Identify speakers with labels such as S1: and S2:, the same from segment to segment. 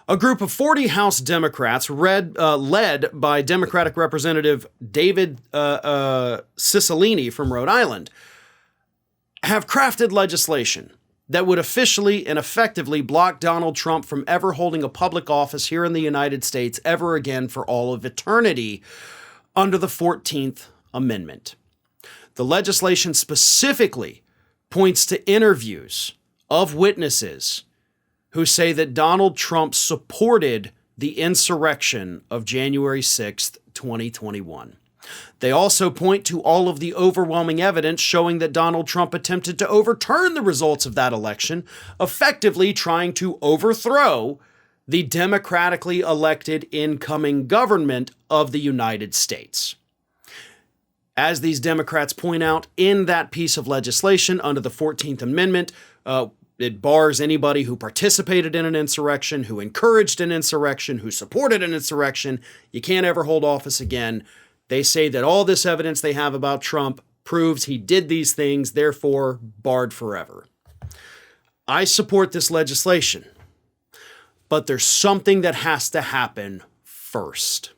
S1: A group of 40 House Democrats, led by Democratic Representative David Cicilline from Rhode Island, have crafted legislation that would officially and effectively block Donald Trump from ever holding a public office here in the United States ever again for all of eternity under the 14th Amendment. The legislation specifically points to interviews of witnesses who say that Donald Trump supported the insurrection of January 6th, 2021. They also point to all of the overwhelming evidence showing that Donald Trump attempted to overturn the results of that election, effectively trying to overthrow the democratically elected incoming government of the United States. As these Democrats point out in that piece of legislation under the 14th Amendment, it bars anybody who participated in an insurrection, who encouraged an insurrection, who supported an insurrection. You can't ever hold office again. They say that all this evidence they have about Trump proves he did these things, therefore barred forever. I support this legislation, but there's something that has to happen first.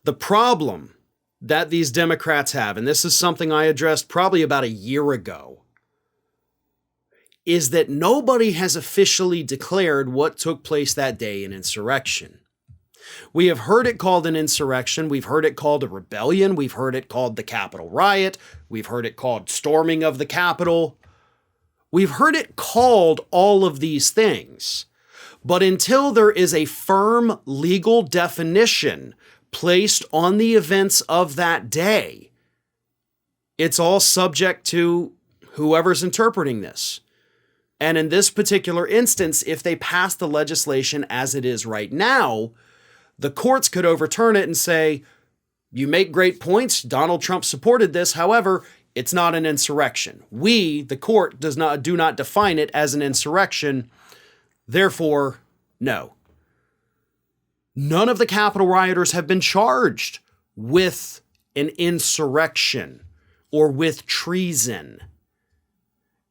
S1: The problem that these Democrats have, and this is something I addressed probably about a year ago, is that nobody has officially declared what took place that day in insurrection. We have heard it called an insurrection. We've heard it called a rebellion. We've heard it called the Capitol riot. We've heard it called storming of the Capitol. We've heard it called all of these things. But until there is a firm legal definition placed on the events of that day, it's all subject to whoever's interpreting this. And in this particular instance, if they pass the legislation as it is right now, the courts could overturn it and say, you make great points. Donald Trump supported this. However, it's not an insurrection. We, the court, do not define it as an insurrection. Therefore, no. None of the Capitol rioters have been charged with an insurrection or with treason.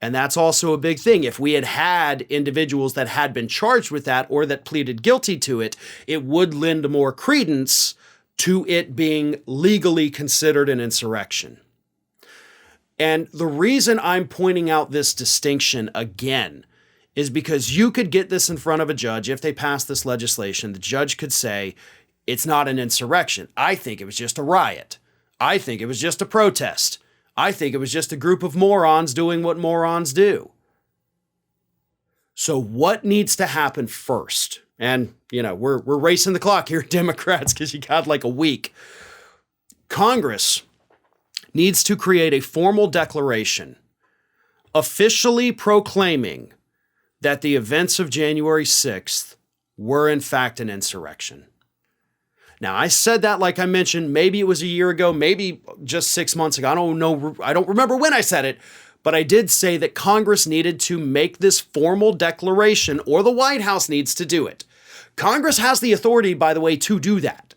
S1: And that's also a big thing. If we had had individuals that had been charged with that or that pleaded guilty to it, it would lend more credence to it being legally considered an insurrection. And the reason I'm pointing out this distinction again is because you could get this in front of a judge. If they pass this legislation, the judge could say, it's not an insurrection. I think it was just a riot. I think it was just a protest. I think it was just a group of morons doing what morons do. So what needs to happen first? And, we're racing the clock here, Democrats, because you got like a week. Congress needs to create a formal declaration officially proclaiming that the events of January 6th were in fact an insurrection. Now, I said that, like I mentioned, maybe it was a year ago, maybe just 6 months ago. I don't know. I don't remember when I said it, but I did say that Congress needed to make this formal declaration, or the White House needs to do it. Congress has the authority, by the way, to do that.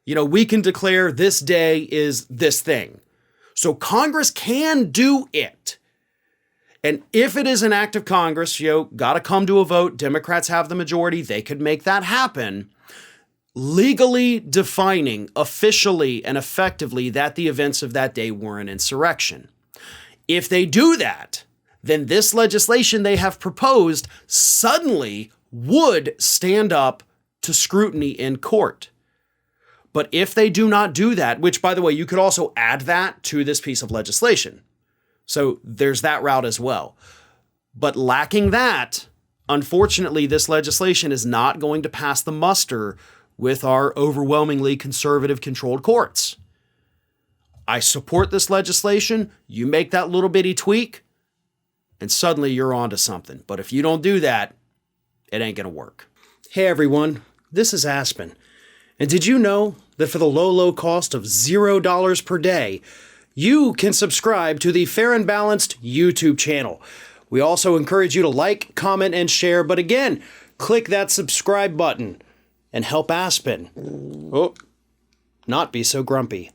S1: We can declare this day is this thing. So Congress can do it. And if it is an act of Congress, got to come to a vote. Democrats have the majority. They could make that happen. Legally defining officially and effectively that the events of that day were an insurrection. If they do that, then this legislation they have proposed suddenly would stand up to scrutiny in court. But if they do not do that, which, by the way, you could also add that to this piece of legislation. So there's that route as well. But lacking that, unfortunately, this legislation is not going to pass the muster with our overwhelmingly conservative-controlled courts. I support this legislation. You make that little bitty tweak, and suddenly you're onto something. But if you don't do that, it ain't going to work. Hey, everyone. This is Aspen. And did you know that for the low cost of $0 per day, you can subscribe to the Fair and Balanced YouTube channel? We also encourage you to like, comment, and share. But again, click that subscribe button and help Aspen not be so grumpy.